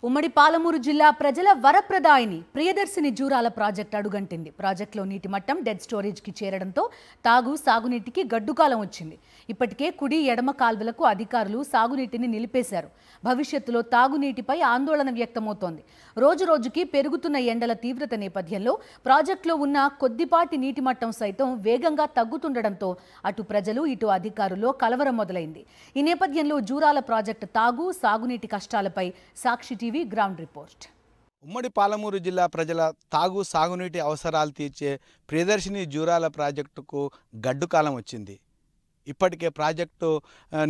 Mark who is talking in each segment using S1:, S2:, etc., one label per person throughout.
S1: ఉమ్మడి పాలమూరు జిల్లా ప్రజల వరప్రదాయిని ప్రియదర్శిని జూరాల ప్రాజెక్టు అడుగంటింది. ప్రాజెక్టులో నీటి మట్టం డెడ్ స్టోరేజ్కి చేరడంతో సాగునీటికి గడ్డుకాలం వచ్చింది. ఇప్పటికే కుడి ఎడమ కాల్వలకు అధికారులు సాగునీటిని నిలిపేశారు. భవిష్యత్తులో తాగునీటిపై ఆందోళన వ్యక్తమవుతోంది. రోజురోజుకి పెరుగుతున్న ఎండల తీవ్రత నేపథ్యంలో ప్రాజెక్టులో ఉన్న కొద్దిపాటి నీటి మట్టం సైతం వేగంగా తగ్గుతుండడంతో అటు ప్రజలు ఇటు అధికారుల్లో కలవరం మొదలైంది. ఈ నేపథ్యంలో జూరాల ప్రాజెక్టు సాగునీటి కష్టాలపై సాక్షి టీవీ గ్రౌండ్ రిపోర్ట్.
S2: ఉమ్మడి పాలమూరు జిల్లా ప్రజల సాగునీటి అవసరాలు తీర్చే ప్రియదర్శిని జూరాల ప్రాజెక్టుకు గడ్డుకాలం వచ్చింది. ఇప్పటికే ప్రాజెక్టు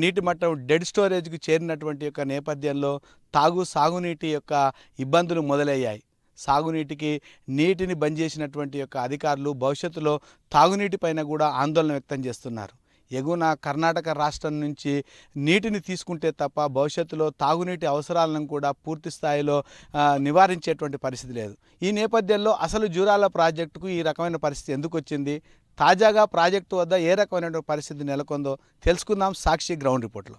S2: నీటి మట్టం డెడ్ స్టోరేజ్కి చేరినటువంటి యొక్క నేపథ్యంలో సాగునీటి యొక్క ఇబ్బందులు మొదలయ్యాయి. సాగునీటికి నీటిని బంద్ చేసినటువంటి యొక్క అధికారులు భవిష్యత్తులో తాగునీటిపైన కూడా ఆందోళన వ్యక్తం చేస్తున్నారు. ఎగువన కర్ణాటక రాష్ట్రం నుంచి నీటిని తీసుకుంటే తప్ప భవిష్యత్తులో తాగునీటి అవసరాలను కూడా పూర్తి స్థాయిలో నివారించేటువంటి పరిస్థితి లేదు. ఈ నేపథ్యంలో అసలు జూరాల ప్రాజెక్టుకు ఈ రకమైన పరిస్థితి ఎందుకు వచ్చింది, తాజాగా ప్రాజెక్టు వద్ద ఏ రకమైనటువంటి పరిస్థితి నెలకొందో తెలుసుకుందాం సాక్షి గ్రౌండ్ రిపోర్ట్లో.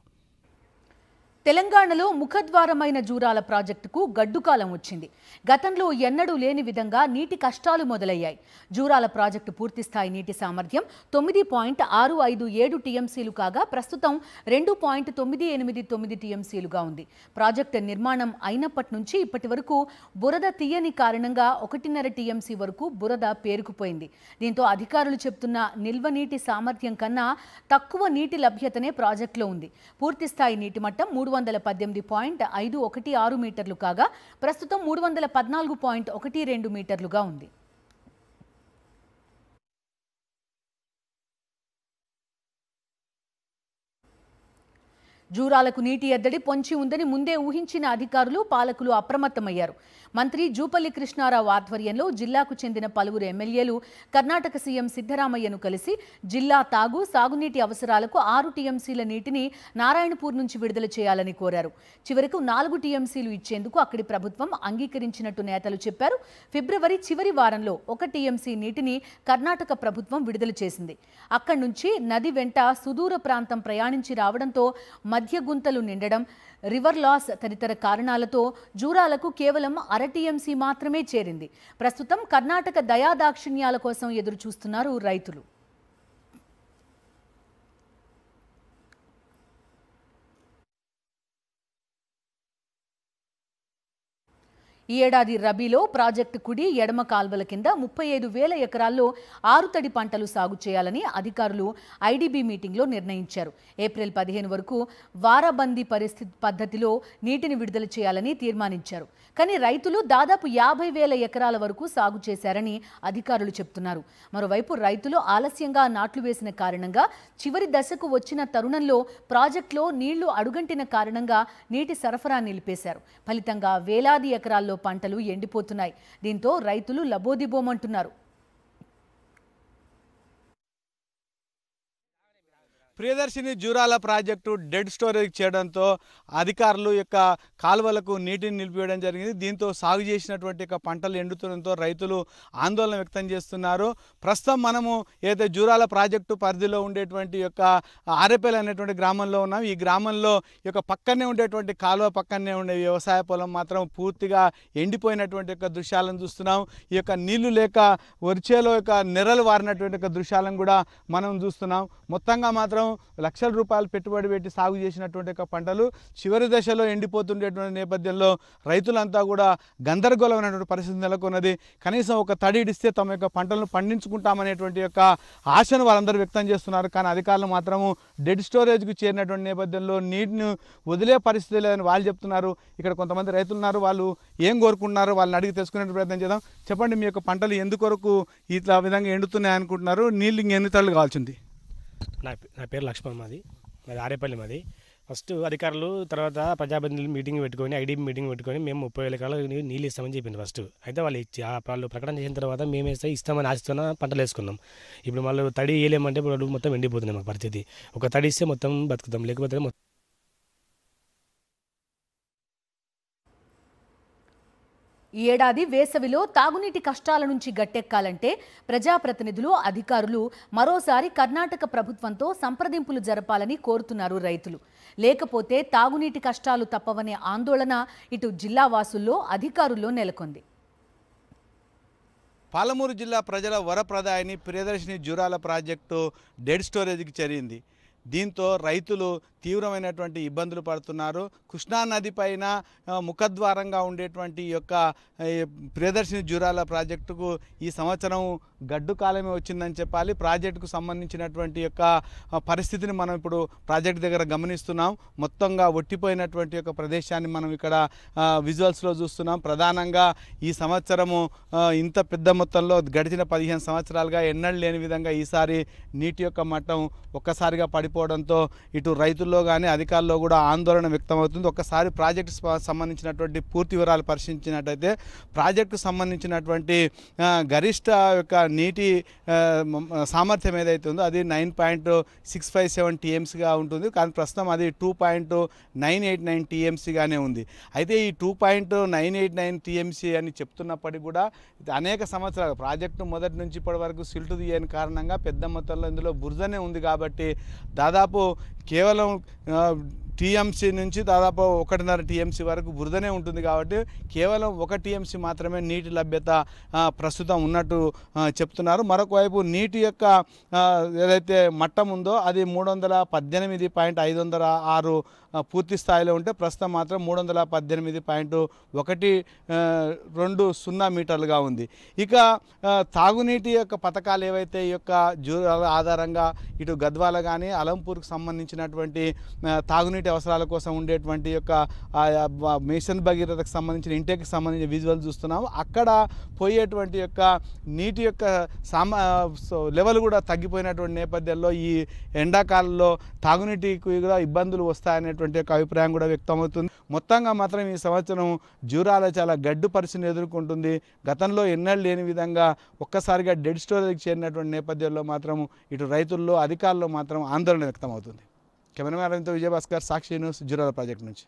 S1: తెలంగాణలో ముఖద్వారమైన జూరాల ప్రాజెక్టుకు గడ్డుకాలం వచ్చింది. గతంలో ఎన్నడూ లేని విధంగా నీటి కష్టాలు మొదలయ్యాయి. జూరాల ప్రాజెక్టు పూర్తిస్థాయి నీటి సామర్థ్యం 9.657 టీఎంసీలు కాగా ప్రస్తుతం 2.989 టీఎంసీలుగా ఉంది. ప్రాజెక్టు నిర్మాణం అయినప్పటి నుంచి ఇప్పటి వరకు బురద తీయని కారణంగా 1.5 టీఎంసీ వరకు బురద పేరుకుపోయింది. దీంతో అధికారులు చెప్తున్న నిల్వ నీటి సామర్థ్యం కన్నా తక్కువ నీటి లభ్యతనే ప్రాజెక్టులో ఉంది. పూర్తిస్థాయి నీటి మట్టం 318.516 మీటర్లు కాగా ప్రస్తుతం 314.12 మీటర్లుగా ఉంది. జూరాలకు నీటి ఎద్దడి పొంచి ఉందని ముందే ఊహించిన అధికారులు పాలకులు అప్రమత్తమయ్యారు. మంత్రి జూపల్లి కృష్ణారావు ఆధ్వర్యంలో జిల్లాకు చెందిన పలువురు ఎమ్మెల్యేలు కర్ణాటక సీఎం సిద్ధరామయ్యను కలిసి జిల్లా సాగునీటి అవసరాలకు 6 టీఎంసీల నీటిని నారాయణపూర్ నుంచి విడుదల చేయాలని కోరారు. చివరకు 4 టీఎంసీలు ఇచ్చేందుకు అక్కడి ప్రభుత్వం అంగీకరించినట్టు నేతలు చెప్పారు. ఫిబ్రవరి చివరి వారంలో 1 టీఎంసీ నీటిని కర్ణాటక ప్రభుత్వం విడుదల చేసింది. అక్కడి నుంచి నది వెంట సుదూర ప్రాంతం ప్రయాణించి రావడంతో మధ్య గుంతలు నిండడం, రివర్ లాస్ తదితర కారణాలతో జూరాలకు కేవలం 1/2 టీఎంసీ మాత్రమే చేరింది. ప్రస్తుతం కర్ణాటక దయాదాక్షిణ్యాల కోసం ఎదురు చూస్తున్నారు రైతులు. ఈ ఏడాది రబీలో ప్రాజెక్టు కుడి ఎడమ కాల్వల కింద 35,000 ఎకరాల్లో ఆరుతడి పంటలు సాగు చేయాలని అధికారులు ఐడీబీ మీటింగ్లో నిర్ణయించారు. ఏప్రిల్ 15 వరకు వారాబందీ పద్ధతిలో నీటిని విడుదల చేయాలని తీర్మానించారు. కానీ రైతులు దాదాపు 50,000 ఎకరాల వరకు సాగు చేశారని అధికారులు చెప్తున్నారు. మరోవైపు రైతులు ఆలస్యంగా నాట్లు వేసిన కారణంగా చివరి దశకు వచ్చిన తరుణంలో ప్రాజెక్టులో నీళ్లు అడుగంటిన కారణంగా నీటి సరఫరా నిలిపేశారు. ఫలితంగా వేలాది ఎకరాల్లో పంటలు ఎండిపోతున్నాయి. దీంతో రైతులు లబోదిబోమంటున్నారు.
S2: Priyadarshini Jurala project dead storage చేయడంతో అధికారులు యొక్క కాలువలకు నీటిని నిలిపివేయడం జరిగింది. దీంతో సాగు చేసినటువంటి యొక్క పంటలు ఎండుతుండడంతో రైతులు ఆందోళన వ్యక్తం చేస్తున్నారు. ప్రస్తుతం మనము ఏదైతే జూరాల ప్రాజెక్టు పరిధిలో ఉండేటువంటి యొక్క ఆరేపల్లి అనేటువంటి గ్రామంలో ఉన్నాం. ఈ గ్రామంలో ఈ యొక్క పక్కనే ఉండేటువంటి కాలువ పక్కనే ఉండే వ్యవసాయ పొలం మాత్రం పూర్తిగా ఎండిపోయినటువంటి యొక్క దృశ్యాలను చూస్తున్నాం. ఈ యొక్క నీళ్లు లేక వరిచేలో యొక్క నెరలు వారినటువంటి యొక్క దృశ్యాలను కూడా మనం చూస్తున్నాం. మొత్తంగా మాత్రం లక్షల రూపాయలు పెట్టుబడి పెట్టి సాగు చేసినటువంటి పంటలు చివరి దశలో ఎండిపోతుండేటువంటి నేపథ్యంలో రైతులంతా కూడా గందరగోళమైనటువంటి పరిస్థితి నెలకొన్నది. కనీసం ఒక తడి ఇడిస్తే తమ యొక్క పంటలను పండించుకుంటామనేటువంటి యొక్క ఆశను వాళ్ళందరూ వ్యక్తం చేస్తున్నారు. కానీ అధికారులు మాత్రము డెడ్ స్టోరేజ్కి చేరినటువంటి నేపథ్యంలో నీటిని వదిలే పరిస్థితి లేదని వాళ్ళు చెప్తున్నారు. ఇక్కడ కొంతమంది రైతులు ఉన్నారు, వాళ్ళు ఏం కోరుకుంటున్నారు వాళ్ళని అడిగి తెలుసుకునే ప్రయత్నం చేద్దాం. చెప్పండి, మీ యొక్క పంటలు ఎందుకొరకు ఇట్లా విధంగా ఎండుతున్నాయి అనుకుంటున్నారు? నీళ్ళు ఇంకెన్ని తళ్ళు కావాల్సింది?
S3: నా పేరు లక్ష్మణ్, మాది ఆరేపల్లి. మాది ఫస్ట్ అధికారులు తర్వాత ప్రజాప్రతినిధులు మీటింగ్ పెట్టుకొని ఐడీబీ మీటింగ్ పెట్టుకొని మేము 30,000 ఎకరాలు నీళ్ళు ఇస్తామని చెప్పింది. ఫస్ట్ అయితే వాళ్ళు ప్రకటన చేసిన తర్వాత మేము ఇస్తామని ఆశిస్తున్న పంటలు వేసుకున్నాం. ఇప్పుడు వాళ్ళు తడి వేయలేమంటే ఇప్పుడు మొత్తం ఎండిపోతుంది. మాకు పరిస్థితి ఒక తడి ఇస్తే మొత్తం బతుకుతాం, లేకపోతే
S1: ఈ ఏడాది వేసవిలో తాగునీటి కష్టాల నుంచి గట్టెక్కాలంటే ప్రజాప్రతినిధులు, అధికారులు మరోసారి కర్ణాటక ప్రభుత్వంతో సంప్రదింపులు జరపాలని కోరుతున్నారు రైతులు. లేకపోతే తాగునీటి కష్టాలు తప్పవనే ఆందోళన ఇటు జిల్లా వాసుల్లో, అధికారుల్లో నెలకొంది.
S2: పాలమూరు జిల్లా ప్రజల వరప్రదాయని ప్రియదర్శిని జూరాల ప్రాజెక్టు డెడ్ స్టోరేజ్కి చేరింది. దీంతో రైతులు తీవ్రమైనటువంటి ఇబ్బందులు పడుతున్నారు. కృష్ణానది పైన ముఖద్వారంగా ఉండేటువంటి ఈ యొక్క ప్రియదర్శిని జూరాల ప్రాజెక్టుకు ఈ సంవత్సరం గడ్డు కాలమే వచ్చిందని చెప్పాలి. ప్రాజెక్టుకు సంబంధించినటువంటి యొక్క పరిస్థితిని మనం ఇప్పుడు ప్రాజెక్ట్ దగ్గర గమనిస్తున్నాం. మొత్తంగా ఒట్టిపోయినటువంటి యొక్క ప్రదేశాన్ని మనం ఇక్కడ విజువల్స్లో చూస్తున్నాం. ప్రధానంగా ఈ సంవత్సరము ఇంత పెద్ద మొత్తంలో గడిచిన 15 సంవత్సరాలుగా ఎన్నడూ లేని విధంగా ఈసారి నీటి యొక్క మట్టం ఒక్కసారిగా పడిపోవడంతో ఇటు రైతుల్లో కానీ అధికారుల్లో కూడా ఆందోళన వ్యక్తమవుతుంది. ఒక్కసారి ప్రాజెక్టు సంబంధించినటువంటి పూర్తి వివరాలు పరిశీలించినట్టయితే ప్రాజెక్టుకు సంబంధించినటువంటి గరిష్ట యొక్క నీటి సామర్థ్యం ఏదైతే ఉందో అది 9.657 టీఎంసీగా ఉంటుంది. కానీ ప్రస్తుతం అది 2.989 టీఎంసీగానే ఉంది. అయితే ఈ 2.989 టీఎంసీ అని చెప్తున్నప్పటికీ కూడా అనేక సంవత్సరాలు ప్రాజెక్టు మొదటి నుంచి ఇప్పటి వరకు సిల్టు తీయని కారణంగా పెద్ద మొత్తంలో ఇందులో బురదనే ఉంది. కాబట్టి దాదాపు కేవలం టీఎంసీ నుంచి దాదాపు 1.5 టీఎంసీ వరకు బురదనే ఉంటుంది. కాబట్టి కేవలం 1 టీఎంసీ మాత్రమే నీటి లభ్యత ప్రస్తుతం ఉన్నట్టు చెప్తున్నారు. మరొకవైపు నీటి యొక్క ఏదైతే మట్టం ఉందో అది 318.506 పూర్తి స్థాయిలో ఉంటే ప్రస్తుతం మాత్రం 318.120 మీటర్లుగా ఉంది. ఇక తాగునీటి యొక్క పథకాలు ఏవైతే ఈ యొక్క జూరాల ఆధారంగా ఇటు గద్వాల కానీ అలంపూర్కి సంబంధించినటువంటి తాగునీటి అవసరాల కోసం ఉండేటువంటి యొక్క మిషన్ భగీరథకు సంబంధించిన ఇంటేక్కి సంబంధించిన విజువల్ చూస్తున్నాము. అక్కడ పోయేటువంటి యొక్క నీటి యొక్క లెవెల్ కూడా తగ్గిపోయినటువంటి నేపథ్యంలో ఈ ఎండాకాలంలో తాగునీటికి కూడా ఇబ్బందులు వస్తాయనేటువంటి యొక్క అభిప్రాయం కూడా వ్యక్తమవుతుంది. మొత్తంగా మాత్రం ఈ సంవత్సరం జూరాల చాలా గడ్డు పరిస్థితిని ఎదుర్కొంటుంది. గతంలో ఎన్నడూ లేని విధంగా ఒక్కసారిగా డెడ్ స్టోరేజ్కి చేరినటువంటి నేపథ్యంలో మాత్రం ఇటు రైతుల్లో, అధికారుల్లో మాత్రం ఆందోళన వ్యక్తమవుతుంది. కెమెరామెన్ విజయభాస్కర్, సాక్షి న్యూస్, జూరాల ప్రాజెక్టు నుంచి.